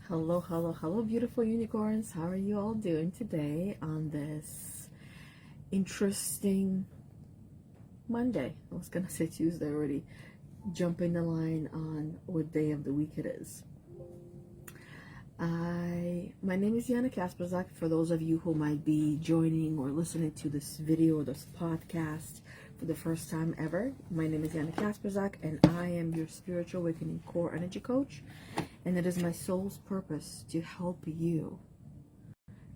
Hello, hello, hello, beautiful unicorns. How are you all doing today on this interesting Monday? I was gonna say Tuesday already. Jumping the line on what day of the week it is. My name is Yana Kasperczak. For those of you who might be joining or listening to this video or this podcast for the first time ever, my name is Yana Kasperczak, and I am your spiritual awakening core energy coach. And it is my soul's purpose to help you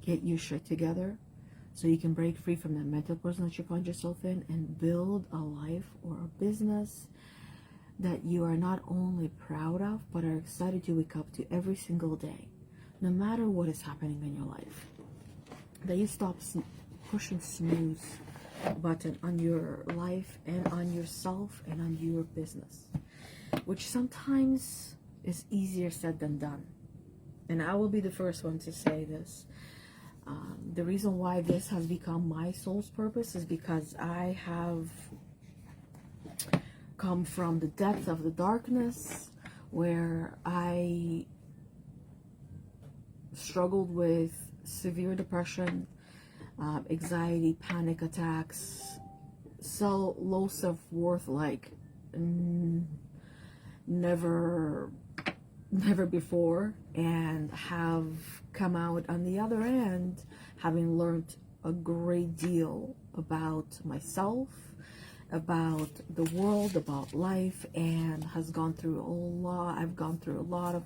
get your shit together so you can break free from that mental prison that you find yourself in and build a life or a business that you are not only proud of, but are excited to wake up to every single day, no matter what is happening in your life. That you stop pushing snooze button on your life and on yourself and on your business, which sometimes is easier said than done. And I will be the first one to say this. The reason why this has become my soul's purpose is because I have come from the depth of the darkness where I struggled with severe depression, anxiety, panic attacks, so low self-worth like never before, and have come out on the other end having learned a great deal about myself, about the world, about life, and has gone through a lot. I've gone through a lot of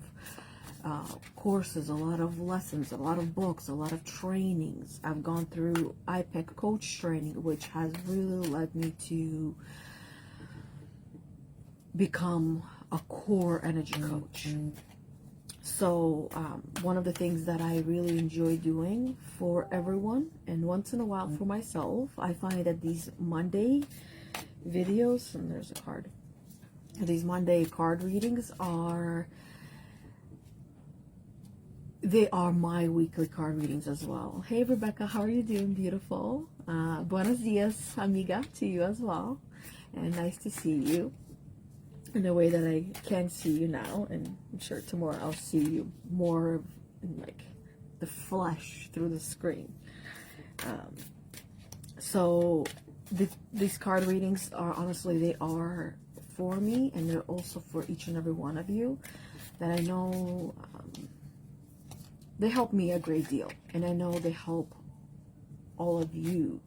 courses, a lot of lessons, a lot of books, a lot of trainings. I've gone through IPEC coach training, which has really led me to become a core energy coach. So one of the things that I really enjoy doing for everyone, and once in a while for myself, I find that these Monday videos, and there's a card, these Monday card readings are my weekly card readings as well. Hey Rebecca, how are you doing, beautiful? Buenos dias, amiga, to you as well, and nice to see you in a way that I can see you now, and I'm sure tomorrow I'll see you more in like the flesh through the screen. So these card readings are, honestly, they are for me, and they're also for each and every one of you that I know they help me a great deal, and I know they help all of you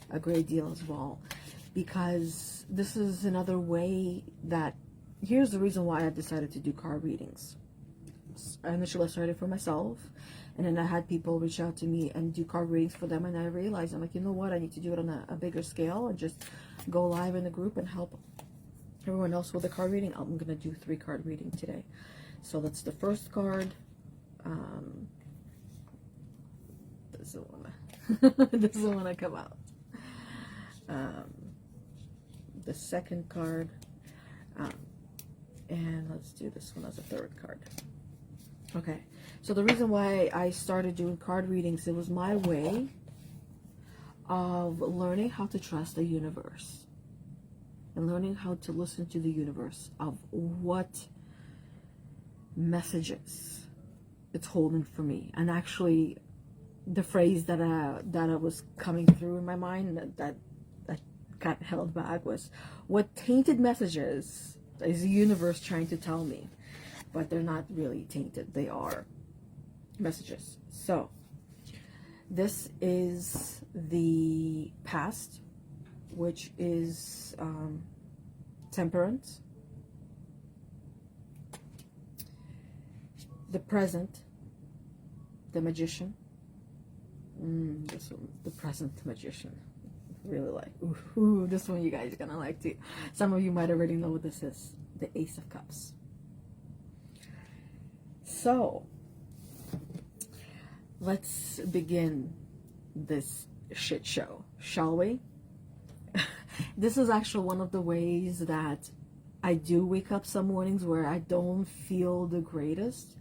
a great deal as well. Because this is another way that, here's the reason why I decided to do card readings. Initially I started for myself, and then I had people reach out to me and do card readings for them, and I realized, I'm like, you know what, I need to do it on a bigger scale and just go live in the group and help everyone else with the card reading. I'm going to do 3 card reading today. So that's the first card. Doesn't want to come out. The second card, and let's do this one as a third card. Okay, so the reason why I started doing card readings, it was my way of learning how to trust the universe and learning how to listen to the universe of what messages it's holding for me. And actually the phrase that was coming through in my mind that got held back was, what tainted messages is the universe trying to tell me? But they're not really tainted, they are messages. So this is the past, which is Temperance. The present, the Magician. This one, the present, the Magician. Really like, ooh, this one you guys are gonna like too. Some of you might already know what this is. The Ace of Cups. So let's begin this shit show, shall we? This is actually one of the ways that I do wake up some mornings where I don't feel the greatest,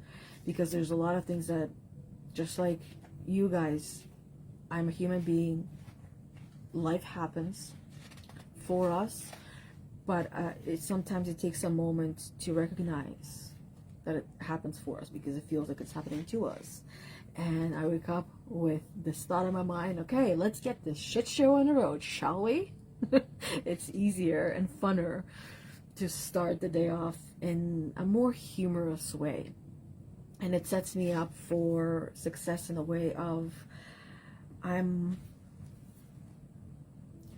because there's a lot of things that, just like you guys, I'm a human being. Life happens for us, but sometimes it takes a moment to recognize that it happens for us because it feels like it's happening to us. And I wake up with this thought in my mind, okay, let's get this shit show on the road, shall we? It's easier and funner to start the day off in a more humorous way. And it sets me up for success in a way of I'm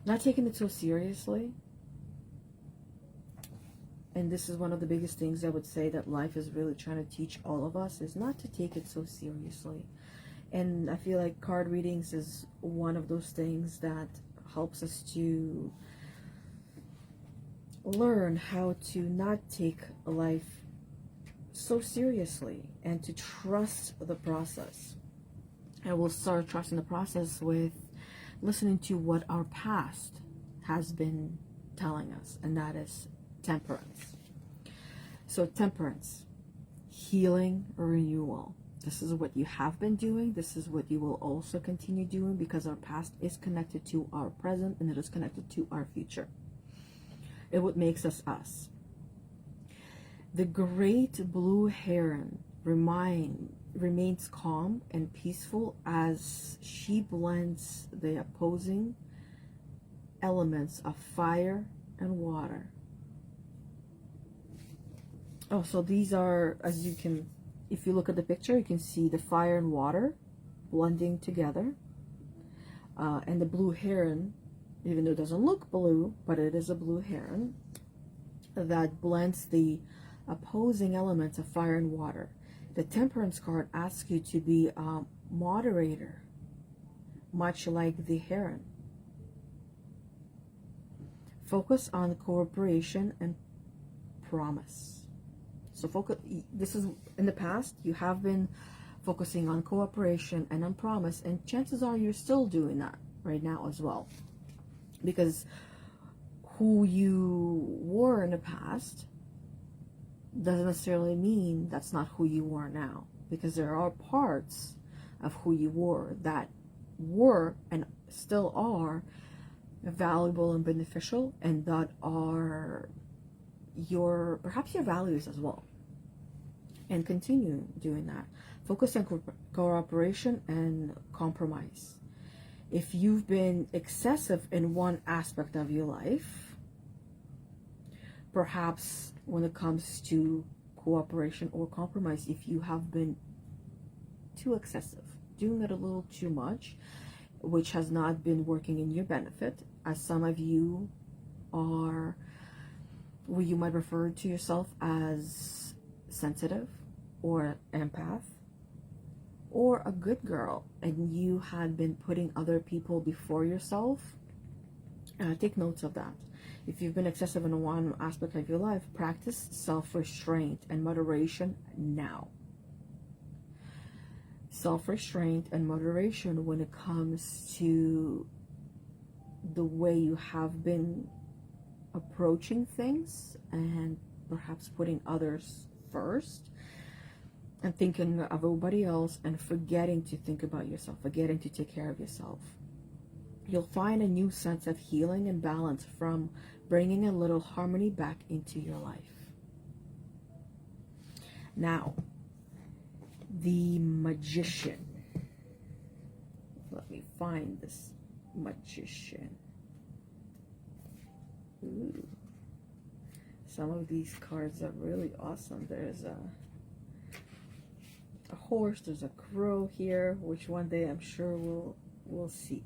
not taking it so seriously. And this is one of the biggest things I would say that life is really trying to teach all of us, is not to take it so seriously. And I feel like card readings is one of those things that helps us to learn how to not take life so seriously and to trust the process. And we'll start trusting the process with listening to what our past has been telling us, and that is temperance. So temperance, healing, renewal. This is what you have been doing. This is what you will also continue doing, because our past is connected to our present and it is connected to our future. It what makes us us. The great blue heron remains calm and peaceful as she blends the opposing elements of fire and water. Oh, so these are, as you can, if you look at the picture, you can see the fire and water blending together. And the blue heron, even though it doesn't look blue, but it is a blue heron, that blends the opposing elements of fire and water. The Temperance card asks you to be a moderator, much like the heron. Focus on cooperation and promise. So focus, this is in the past, you have been focusing on cooperation and on promise, and chances are you're still doing that right now as well. Because who you were in the past doesn't necessarily mean that's not who you are now. Because there are parts of who you were that were and still are valuable and beneficial, and that are perhaps your values as well. And continue doing that. Focus on cooperation and compromise. If you've been excessive in one aspect of your life, perhaps when it comes to cooperation or compromise, if you have been too excessive, doing it a little too much, which has not been working in your benefit, as some of you are, where you might refer to yourself as sensitive or empath or a good girl, and you had been putting other people before yourself, take notes of that. If you've been excessive in one aspect of your life, practice self-restraint and moderation now. Self-restraint and moderation when it comes to the way you have been approaching things and perhaps putting others first and thinking of everybody else and forgetting to think about yourself, forgetting to take care of yourself. You'll find a new sense of healing and balance from bringing a little harmony back into your life. Now, the Magician. Let me find this Magician. Ooh. Some of these cards are really awesome. There's a horse, there's a crow here, which one day I'm sure we'll see.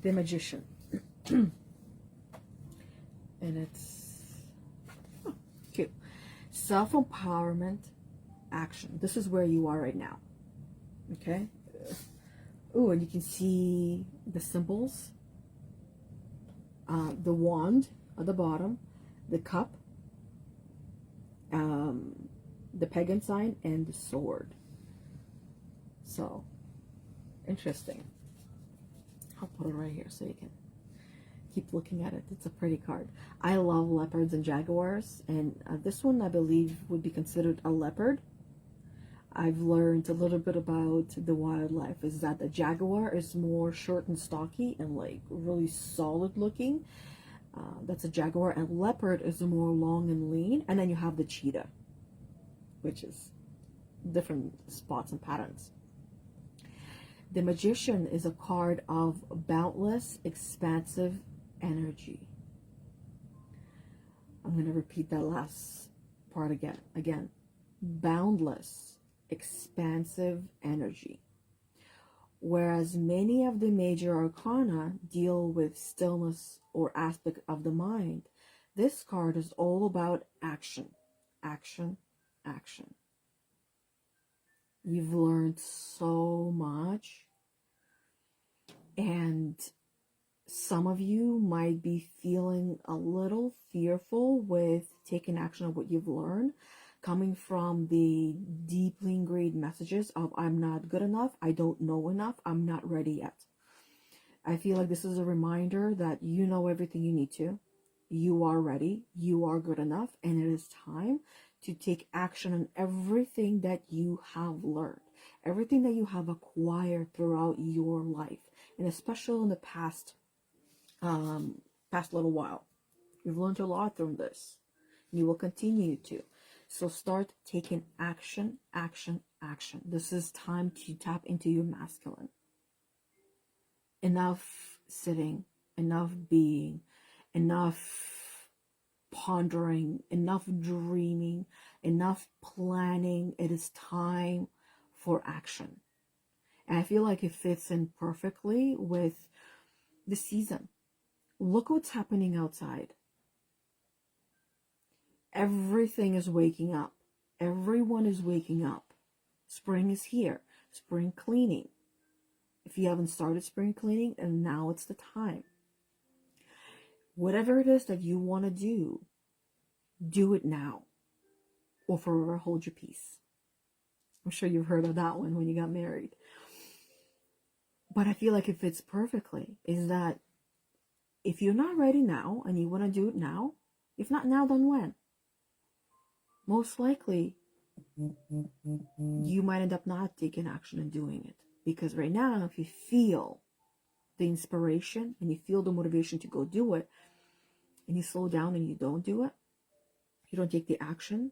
The Magician. And it's cute. Self-empowerment action. This is where you are right now. Okay? Oh, and you can see the symbols. The wand at the bottom, the cup, the pagan sign, and the sword. So, interesting. I'll put it right here so you can keep looking at it. It's a pretty card. I love leopards and jaguars, and this one I believe would be considered a leopard. I've learned a little bit about the wildlife, is that the jaguar is more short and stocky and like really solid looking. That's a jaguar, and leopard is more long and lean, and then you have the cheetah. which is different spots and patterns. The Magician is a card of boundless, expansive energy. I'm going to repeat that last part again. Boundless, expansive energy. Whereas many of the major arcana deal with stillness or aspect of the mind, this card is all about action, action, action. You've learned so much, and some of you might be feeling a little fearful with taking action on what you've learned, coming from the deeply ingrained messages of I'm not good enough, I don't know enough, I'm not ready yet. I feel like this is a reminder that you know everything you need to, you are ready, you are good enough, and it is time to take action on everything that you have learned, everything that you have acquired throughout your life, and especially in the past little while. You've learned a lot from this. You will continue to. So start taking action, action, action. This is time to tap into your masculine. Enough sitting, enough being, enough pondering, enough dreaming, enough planning. It is time for action. And I feel like it fits in perfectly with the season. Look what's happening outside. Everything is waking up. Everyone is waking up. Spring is here. Spring cleaning. If you haven't started spring cleaning, and now it's the time. Whatever it is that you want to do it now, or forever hold your peace. I'm sure you've heard of that one when you got married. But I feel like it fits perfectly, is that if you're not ready now and you want to do it now, if not now, then when? Most likely, you might end up not taking action and doing it. Because right now, if you feel the inspiration and you feel the motivation to go do it, and you slow down and you don't do it, you don't take the action,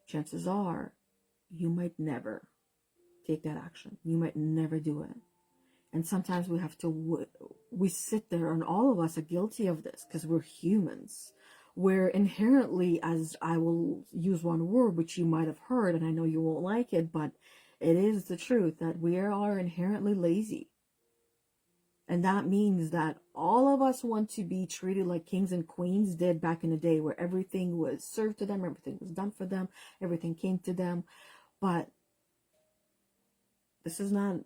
chances are you might never take that action. You might never do it. And sometimes we sit there, and all of us are guilty of this because we're humans. We're inherently, as I will use one word, which you might have heard, and I know you won't like it, but it is the truth, that we are inherently lazy. And that means that all of us want to be treated like kings and queens did back in the day, where everything was served to them, everything was done for them, everything came to them. But this is not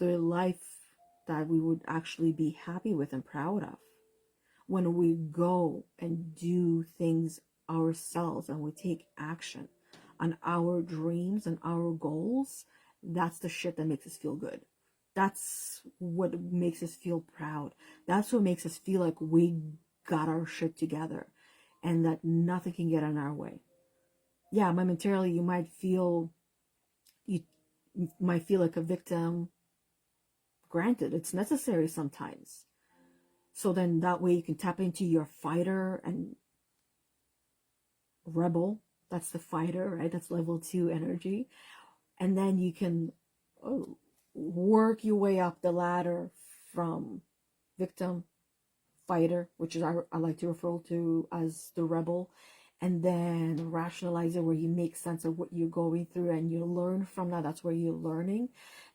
the life that we would actually be happy with and proud of. When we go and do things ourselves and we take action on our dreams and our goals, that's the shit that makes us feel good. That's what makes us feel proud. That's what makes us feel like we got our shit together and that nothing can get in our way. Yeah, momentarily you might feel like a victim. Granted, it's necessary sometimes. So then that way you can tap into your fighter and rebel. That's the fighter, right? That's level 2 energy. And then you can work your way up the ladder from victim, fighter, which is I like to refer to as the rebel, and then rationalizer, where you make sense of what you're going through and you learn from that. That's where you're learning.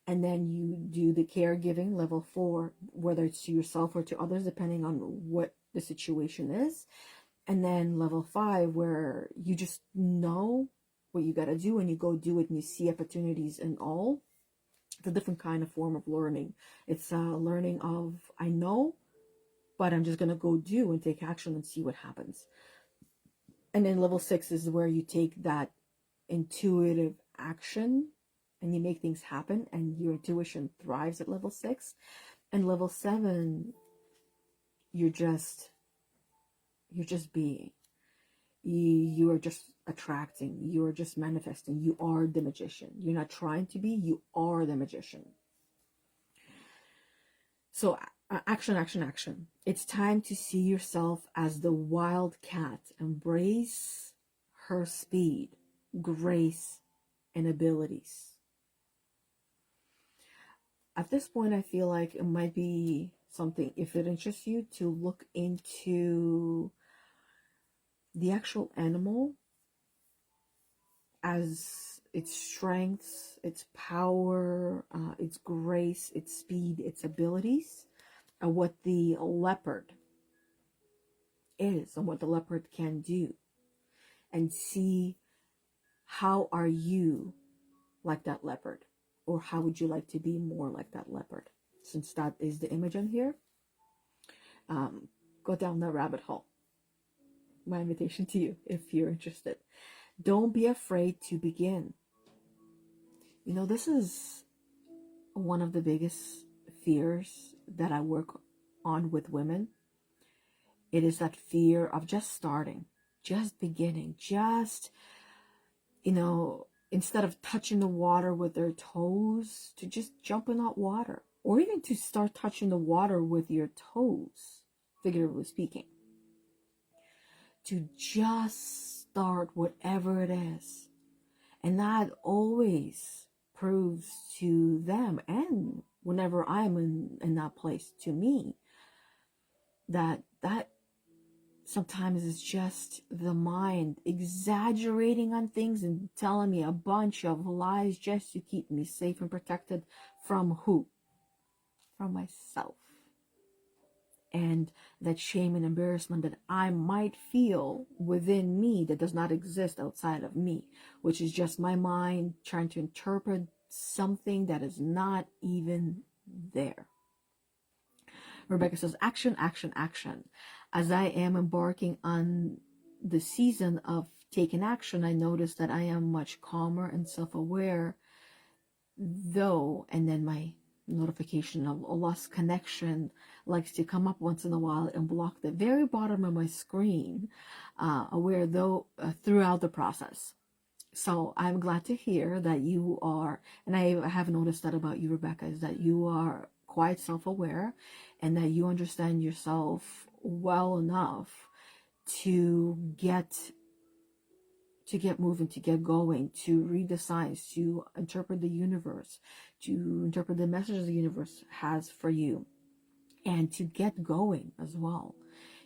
And then you do the caregiving, level 4, whether it's to yourself or to others, depending on what the situation is. And then level 5, where you just know what you got to do and you go do it and you see opportunities in all. It's a different kind of form of learning. It's learning of, I know, but I'm just going to go do and take action and see what happens. And then level 6 is where you take that intuitive action and you make things happen, and your intuition thrives at level 6. And level 7, you're just being. You are just attracting. You are just manifesting. You are the magician. You're not trying to be. You are the magician. So action, action, action. It's time to see yourself as the wild cat. Embrace her speed, grace, and abilities. At this point, I feel like it might be something, if it interests you, to look into the actual animal as its strengths, its power, its grace, its speed, its abilities, and what the leopard is and what the leopard can do, and see how are you like that leopard, or how would you like to be more like that leopard. Since that is the image on here, go down the rabbit hole. My invitation to you, if you're interested. Don't be afraid to begin. You know, this is one of the biggest fears that I work on with women. It is that fear of just starting, just beginning, just, you know, instead of touching the water with their toes, to just jump in that water, or even to start touching the water with your toes, figuratively speaking. To just start whatever it is. And that always proves to them, and whenever I'm in that place, to me, that sometimes it's just the mind exaggerating on things and telling me a bunch of lies just to keep me safe and protected from who? From myself. And that shame and embarrassment that I might feel within me that does not exist outside of me, which is just my mind trying to interpret something that is not even there. Rebecca says, action, action, action. As I am embarking on the season of taking action, I notice that I am much calmer and self-aware, though, and then my notification of a lost connection likes to come up once in a while and block the very bottom of my screen, aware though throughout the process. So I'm glad to hear that you are, and I have noticed that about you, Rebecca, is that you are quite self-aware and that you understand yourself well enough to get moving, to get going, to read the signs, to interpret the universe, to interpret the messages the universe has for you, and to get going as well,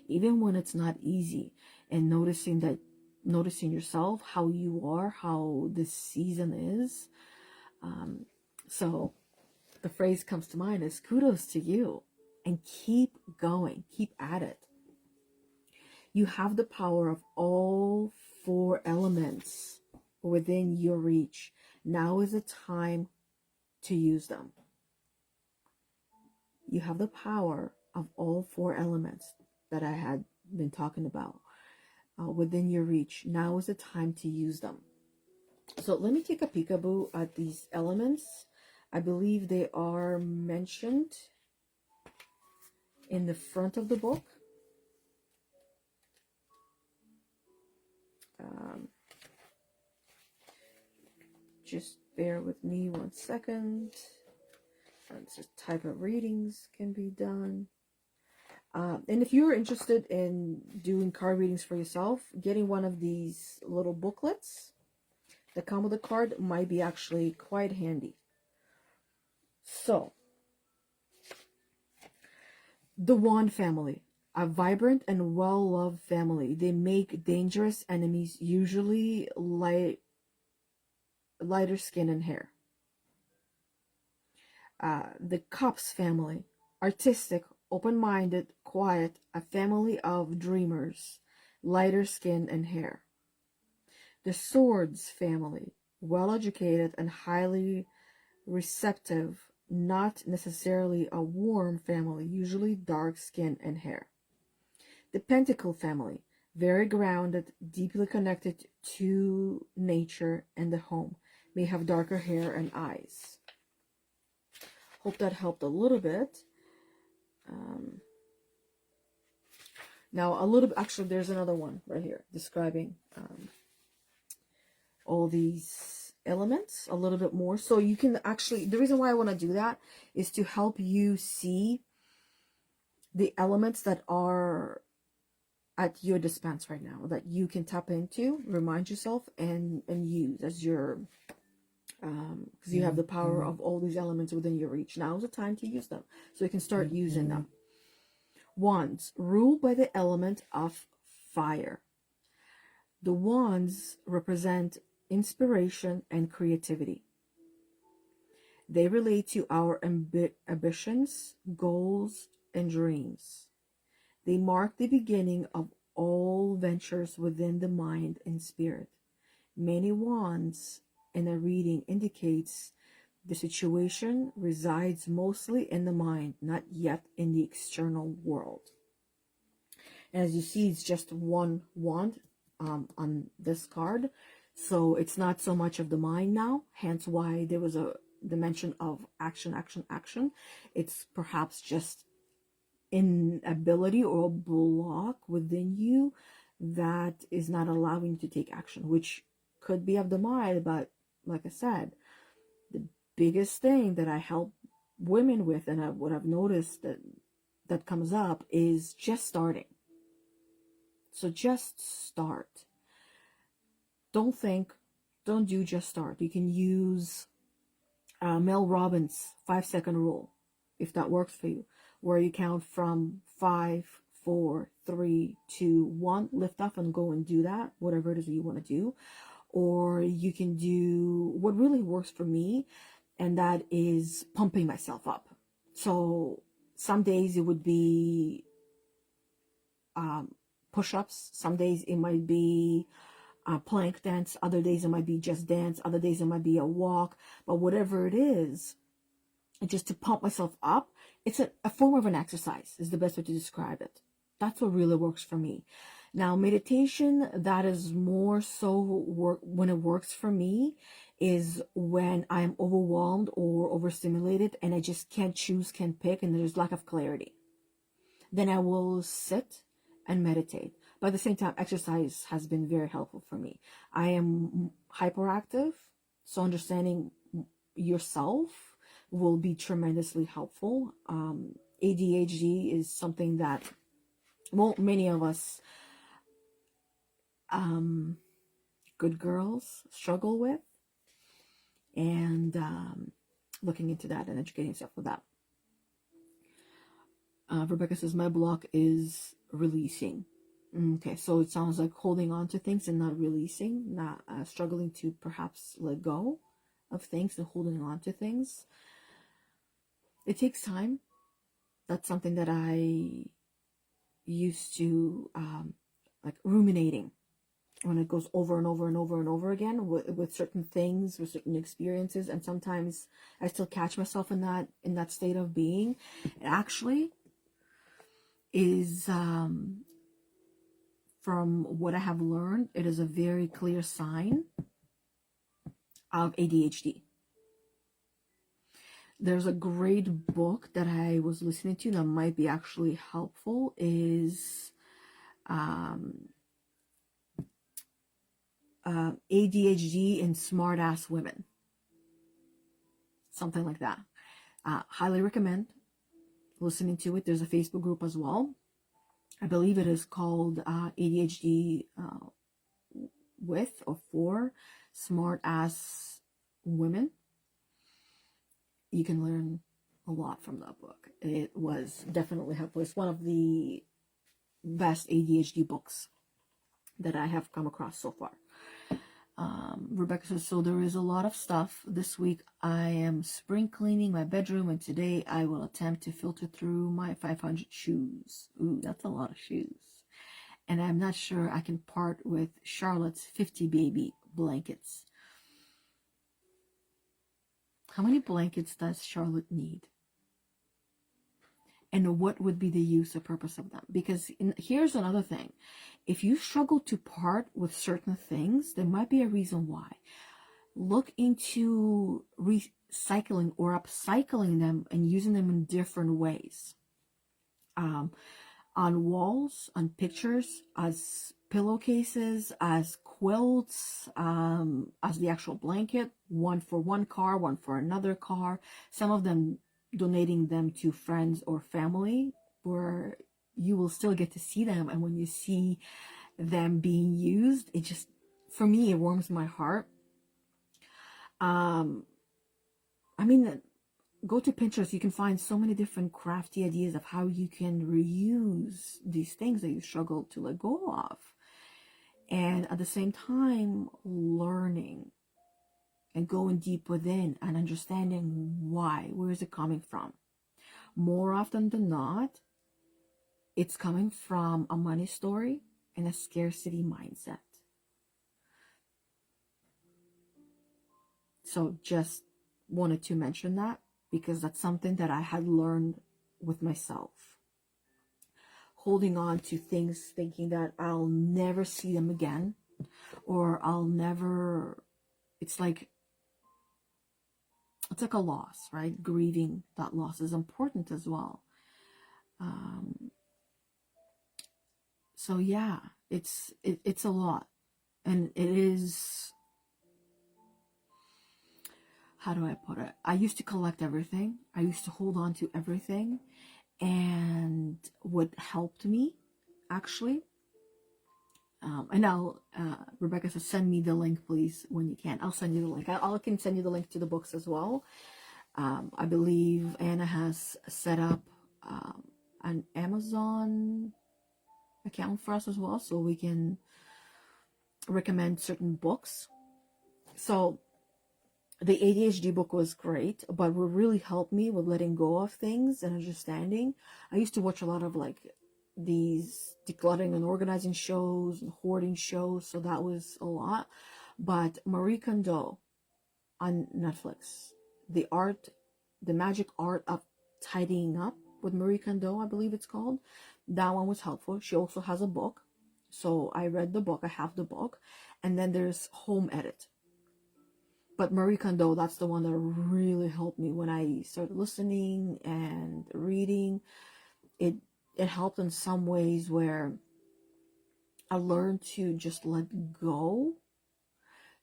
even when it's not easy, and noticing yourself, how you are, how this season is. So the phrase comes to mind is kudos to you, and keep going, keep at it. You have the power of all 4 elements within your reach. Now is the time to use them. You have the power of all 4 elements that I had been talking about within your reach. Now is the time to use them. So let me take a peekaboo at these elements. I believe they are mentioned in the front of the book. Just bear with me 1 second. This type of readings can be done. And if you're interested in doing card readings for yourself, getting one of these little booklets that come with a card might be actually quite handy. So, the Wand family, a vibrant and well-loved family. They make dangerous enemies, usually lighter skin and hair. The Cups family, artistic, open-minded, quiet, a family of dreamers, lighter skin and hair. The Swords family, well-educated and highly receptive, not necessarily a warm family, usually dark skin and hair. The Pentacle family, very grounded, deeply connected to nature and the home, may have darker hair and eyes. Hope that helped a little bit. Now, a little bit, actually, there's another one right here describing all these elements a little bit more. So you can actually, the reason why I want to do that is to help you see the elements that are at your dispense right now that you can tap into, remind yourself, and use as your, because you have the power of all these elements within your reach. Now is the time to use them, so you can start using them. Wands, ruled by the element of fire. The wands represent inspiration and creativity. They relate to our ambitions, goals, and dreams. They mark the beginning of all ventures within the mind and spirit. Many wands in a reading indicates the situation resides mostly in the mind, not yet in the external world. As you see, it's just one wand on this card, so it's not so much of the mind now, hence why there was a dimension of action, action, action. It's perhaps just inability or a block within you that is not allowing you to take action, which could be of the mind. But like I said, the biggest thing that I help women with, and what I've noticed that comes up, is just starting. So just start. Don't think, don't do, just start. You can use Mel Robbins' 5-second rule, if that works for you, where you count from 5, 4, 3, 2, 1, lift off and go and do that, whatever it is that you want to do. Or you can do what really works for me, and that is pumping myself up. So some days it would be push-ups, some days it might be plank dance, other days it might be just dance, other days it might be a walk, but whatever it is, just to pump myself up, it's a form of an exercise, is the best way to describe it. That's what really works for me. Now, meditation, that is more so when it works for me is when I'm overwhelmed or overstimulated and I just can't choose, can't pick, and there's lack of clarity. Then I will sit and meditate. But at the same time, exercise has been very helpful for me. I am hyperactive, so understanding yourself will be tremendously helpful. ADHD is something that, well, many of us good girls struggle with, and looking into that and educating yourself with that. Rebecca says, my block is releasing. Okay, so it sounds like holding on to things and not releasing, not struggling to perhaps let go of things and holding on to things. It takes time. That's something that I used to like ruminating, when it goes over and over and over and over again with certain things, with certain experiences, and sometimes I still catch myself in that state of being. It actually is from what I have learned, it is a very clear sign of ADHD. There's a great book that I was listening to that might be actually helpful, is ADHD and Smart-Ass Women. Something like that. Highly recommend listening to it. There's a Facebook group as well. I believe it is called ADHD with or for Smart-Ass Women. You can learn a lot from that book. It was definitely helpful. It's one of the best ADHD books that I have come across so far. Rebecca says, so there is a lot of stuff. This week I am spring cleaning my bedroom, and today I will attempt to filter through my 500 shoes. Ooh, that's a lot of shoes. And I'm not sure I can part with Charlotte's 50 baby blankets. How many blankets does Charlotte need? And what would be the use or purpose of them? Because here's another thing. If you struggle to part with certain things, there might be a reason why. Look into recycling or upcycling them and using them in different ways. On walls, on pictures, as pillowcases, as quilts, as the actual blanket, one for one car, one for another car. Some of them donating them to friends or family, where you will still get to see them. And when you see them being used, it just, for me, it warms my heart. I mean, go to Pinterest, you can find so many different crafty ideas of how you can reuse these things that you struggle to let go of. And at the same time, learning and going deep within and understanding why, where is it coming from? More often than not, it's coming from a money story and a scarcity mindset. So just wanted to mention that because that's something that I had learned with myself. Holding on to things thinking that I'll never see them again, or I'll never, it's like a loss, right? Grieving that loss is important as well. So yeah, it's a lot, and it is, how do I put it? I used to collect everything. I used to hold on to everything. And what helped me, actually, and now Rebecca says, send me the link, please, when you can. I'll send you the link. I can send you the link to the books as well. I believe Anna has set up an Amazon account for us as well, so we can recommend certain books. So the ADHD book was great, but what really helped me with letting go of things and understanding, I used to watch a lot of like these decluttering and organizing shows and hoarding shows, so that was a lot. But Marie Kondo on Netflix, the magic art of tidying up with Marie Kondo, I believe it's called, that one was helpful. She also has a book, so I read the book, I have the book. And then there's Home Edit. But Marie Kondo, that's the one that really helped me when I started listening and reading. It helped in some ways where I learned to just let go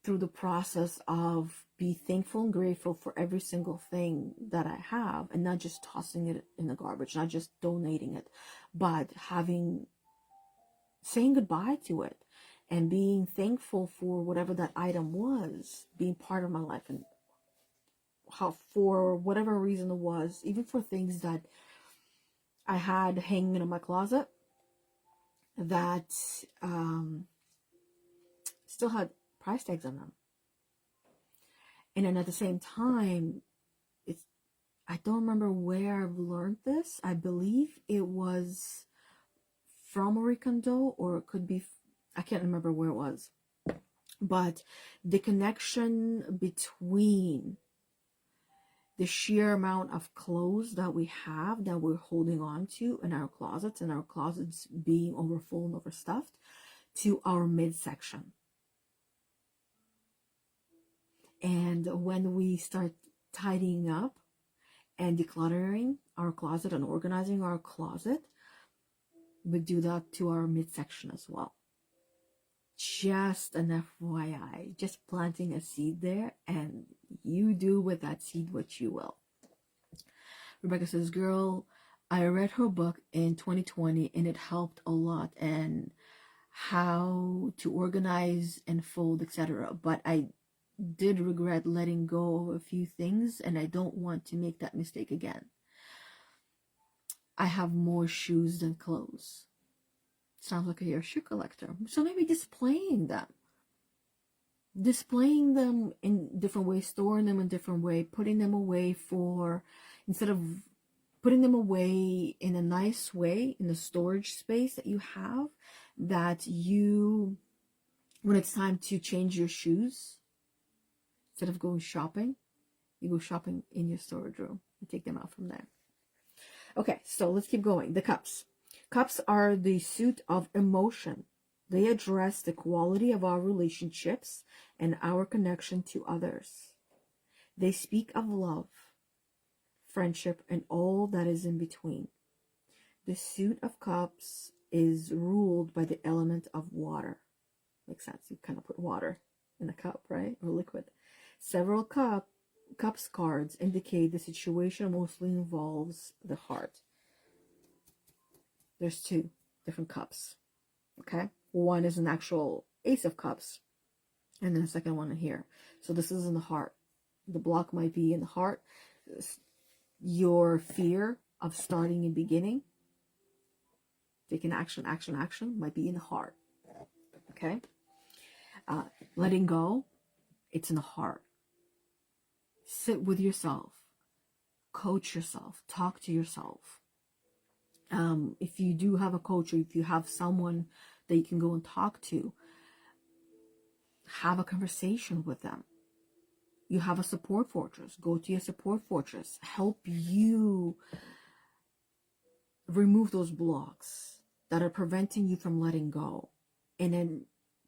through the process of be thankful and grateful for every single thing that I have, and not just tossing it in the garbage, not just donating it, but saying goodbye to it and being thankful for whatever that item was, being part of my life, and how, for whatever reason it was, even for things that I had hanging in my closet that still had price tags on them. And then at the same time, I don't remember where I've learned this. I believe it was from Marie Kondo, or it could be, I can't remember where it was. But the connection between the sheer amount of clothes that we have, that we're holding on to in our closets, and our closets being overfull and overstuffed, to our midsection. And when we start tidying up and decluttering our closet and organizing our closet, we do that to our midsection as well. Just an FYI, just planting a seed there, and you do with that seed what you will. Rebecca says, girl, I read her book in 2020 and it helped a lot, and how to organize and fold, etc. But I did regret letting go of a few things, and I don't want to make that mistake again. I have more shoes than clothes. Sounds like you're a shoe collector. So maybe displaying them in different ways, storing them in different way, putting them away instead of putting them away in a nice way in the storage space that you have, that you, when it's time to change your shoes, instead of going shopping, you go shopping in your storage room and take them out from there. Okay, so let's keep going. The cups. Cups are the suit of emotion. They address the quality of our relationships and our connection to others. They speak of love, friendship, and all that is in between. The suit of cups is ruled by the element of water. Makes sense. You kind of put water in a cup, right? Or liquid. Several cups cards indicate the situation mostly involves the heart. there's two different cups. Okay, one is an actual Ace of Cups, and then the second one in here. So this is in the heart. The block might be in the heart. Your fear of starting and beginning, taking action might be in the heart. Okay, letting go, it's in the heart. Sit with yourself, coach yourself, talk to yourself. If you do have a coach, or if you have someone that you can go and talk to, have a conversation with them. You have a support fortress. Go to your support fortress. Help you remove those blocks that are preventing you from letting go, and then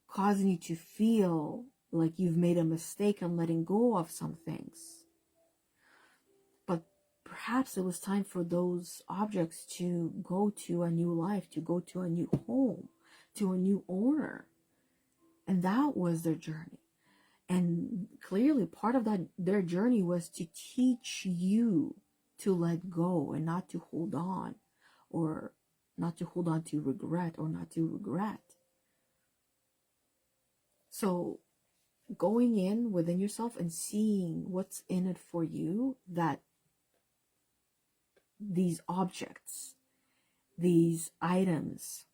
causing you to feel like you've made a mistake on letting go of some things. But perhaps it was time for those objects to go to a new life, to go to a new home, to a new owner. And that was their journey. And clearly part of that, their journey, was to teach you to let go and not to hold on, or not to hold on to regret, or not to regret. So going in within yourself and seeing what's in it for you, that these objects, these items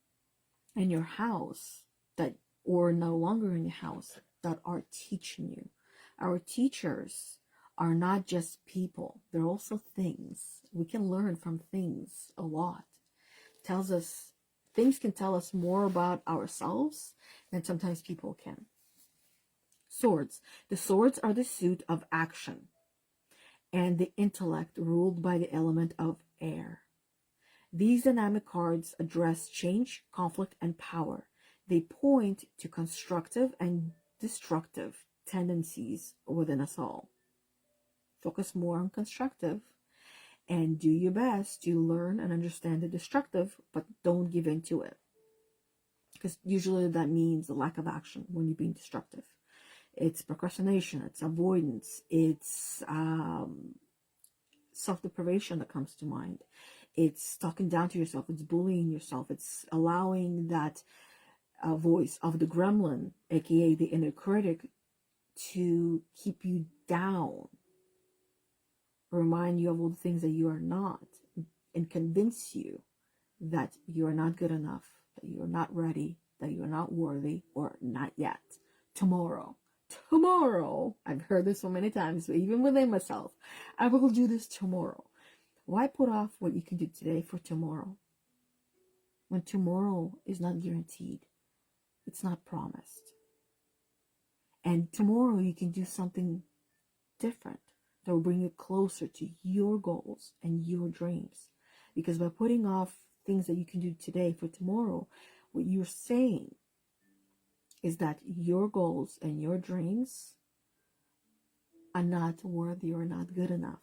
in your house that, or no longer in your house, that are teaching you. Our teachers are not just people, they're also things. We can learn from things a lot. Tells us, things can tell us more about ourselves than sometimes people can. Swords. The swords are the suit of action and the intellect, ruled by the element of air. These dynamic cards address change, conflict, and power. They point to constructive and destructive tendencies within us all. Focus more on constructive and do your best to learn and understand the destructive, but don't give in to it. Because usually that means the lack of action when you're being destructive. It's procrastination, it's avoidance, it's self-deprivation that comes to mind. It's talking down to yourself, it's bullying yourself, it's allowing that voice of the gremlin, aka the inner critic, to keep you down, remind you of all the things that you are not, and convince you that you are not good enough, that you are not ready, that you are not worthy, or not yet. Tomorrow, I've heard this so many times, even within myself, I will do this tomorrow. Why put off what you can do today for tomorrow, when tomorrow is not guaranteed? It's not promised. And tomorrow you can do something different that will bring you closer to your goals and your dreams. Because by putting off things that you can do today for tomorrow, what you're saying is that your goals and your dreams are not worthy or not good enough.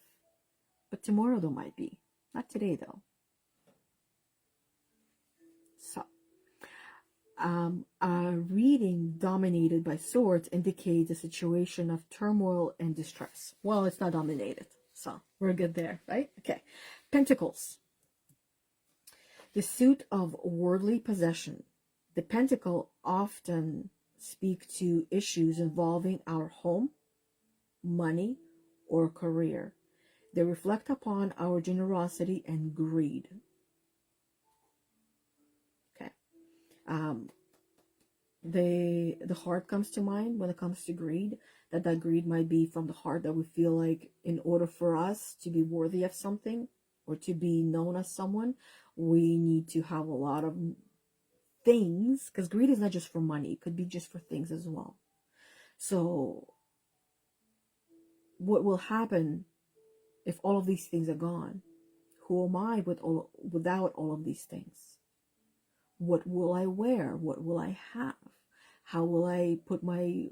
But tomorrow they might be. Not today though. So, a reading dominated by swords indicates a situation of turmoil and distress. Well, it's not dominated, so we're good there, right? Okay. Pentacles. The suit of worldly possession. The pentacle often speak to issues involving our home, money, or career. They reflect upon our generosity and greed. Okay. The heart comes to mind when it comes to greed, that greed might be from the heart, that we feel like in order for us to be worthy of something or to be known as someone, we need to have a lot of things, because greed is not just for money, it could be just for things as well. So what will happen if all of these things are gone? Who am I without all of these things? What will I wear? What will I have? How will I put my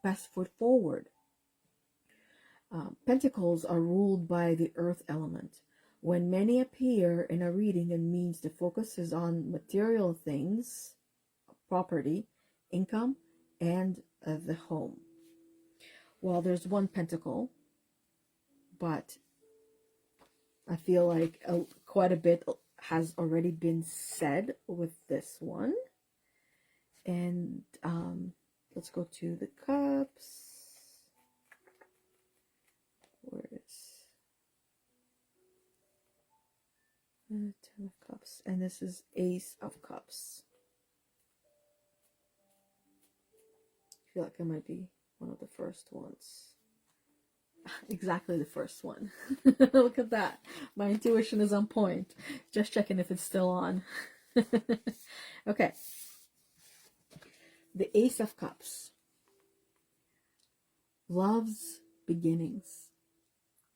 best foot forward? Pentacles are ruled by the earth element. When many appear in a reading, it means the focus is on material things, property, income, and the home. Well, there's one pentacle, but I feel like quite a bit has already been said with this one. And let's go to the cups. Where is the 10 of Cups? And this is Ace of Cups. I feel like it might be one of the first ones. Exactly the first one. Look at that. My intuition is on point. Just checking if it's still on. Okay. The Ace of Cups. Love's beginnings.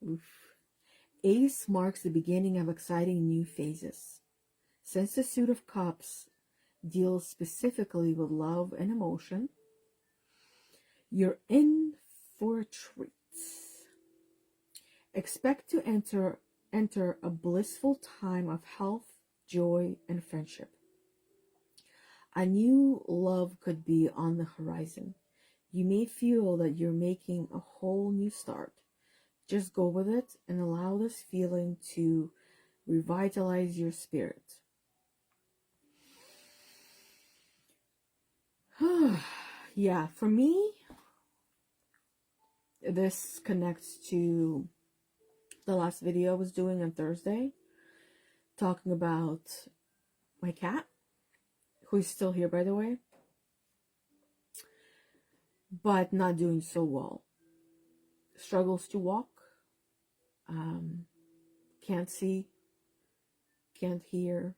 Oof. Ace marks the beginning of exciting new phases. Since the Suit of Cups deals specifically with love and emotion, you're in for a treat. Expect to enter a blissful time of health, joy, and friendship. A new love could be on the horizon. You may feel that you're making a whole new start. Just go with it and allow this feeling to revitalize your spirit. Yeah, for me, this connects to the last video I was doing on Thursday, talking about my cat, who's still here, by the way, but not doing so well. Struggles to walk, can't see, can't hear,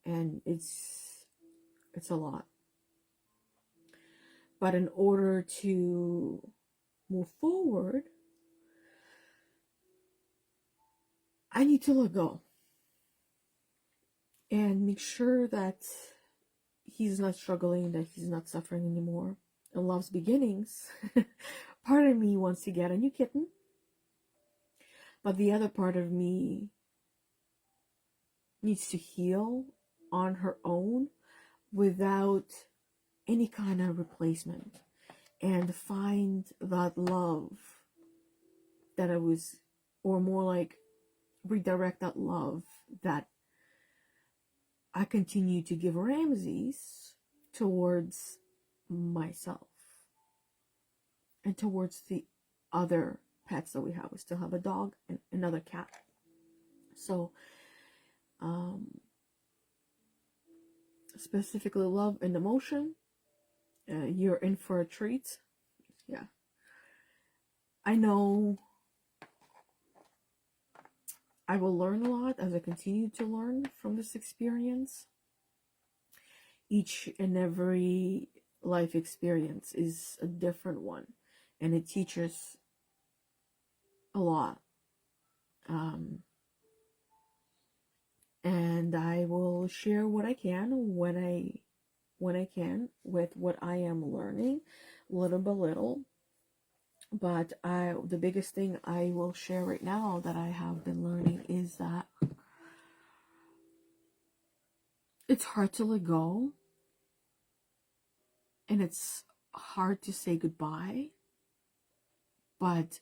and it's a lot. But in order to move forward, I need to let go and make sure that he's not struggling, that he's not suffering anymore. And love's beginnings, part of me wants to get a new kitten, but the other part of me needs to heal on her own without any kind of replacement, and find that love that I was, or more like redirect that love that I continue to give Ramses towards myself and towards the other pets that we have. We still have a dog and another cat. So specifically love and emotion, you're in for a treat. Yeah, I know I will learn a lot as I continue to learn from this experience. Each and every life experience is a different one, and it teaches a lot. And I will share what I can when I can with what I am learning, little by little. But the biggest thing I will share right now that I have been learning is that it's hard to let go, and it's hard to say goodbye, but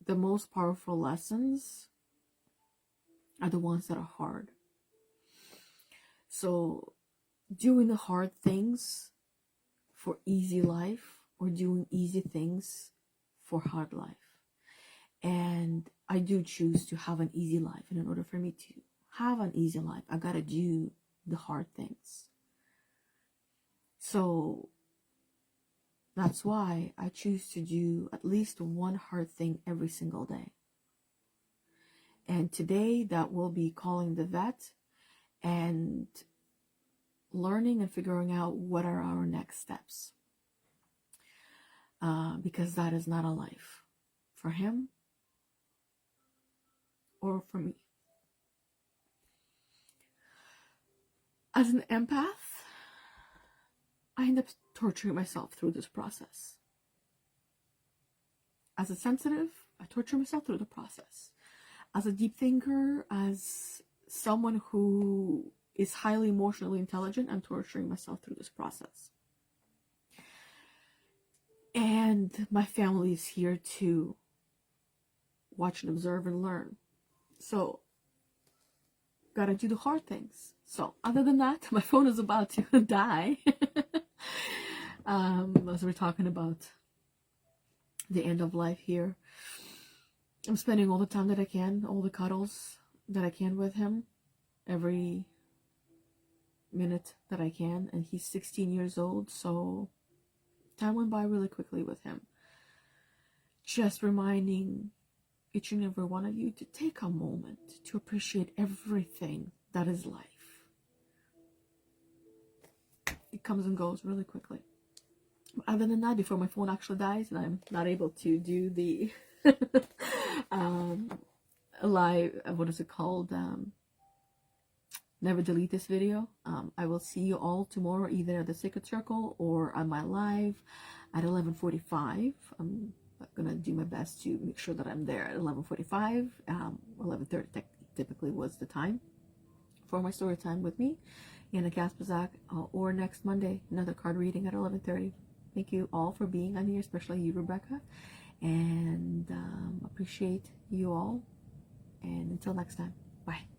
the most powerful lessons are the ones that are hard. So doing the hard things for easy life, or doing easy things for hard life. And I do choose to have an easy life, and in order for me to have an easy life, I gotta do the hard things. So that's why I choose to do at least one hard thing every single day. And today that will be calling the vet and learning and figuring out what are our next steps. Because that is not a life for him or for me. As an empath, I end up torturing myself through this process. As a sensitive, I torture myself through the process. As a deep thinker, as someone who is highly emotionally intelligent, I'm torturing myself through this process. And my family is here to watch and observe and learn. So gotta do the hard things. So other than that, my phone is about to die. As we're talking about the end of life here, I'm spending all the time that I can, all the cuddles that I can with him, every minute that I can. And he's 16 years old, so time went by really quickly with him. Just reminding each and every one of you to take a moment to appreciate everything that is life. It comes and goes really quickly. Other than that, before my phone actually dies and I'm not able to do the live, what is it called, never delete this video, I will see you all tomorrow, either at the Sacred Circle or on my live at 11:45. I'm gonna do my best to make sure that I'm there at 11:45. 11:30 typically was the time for my story time with me, Yana Kasperczak, or next Monday, another card reading at 11:30. Thank you all for being on here, especially you, Rebecca, and appreciate you all. And until next time, bye.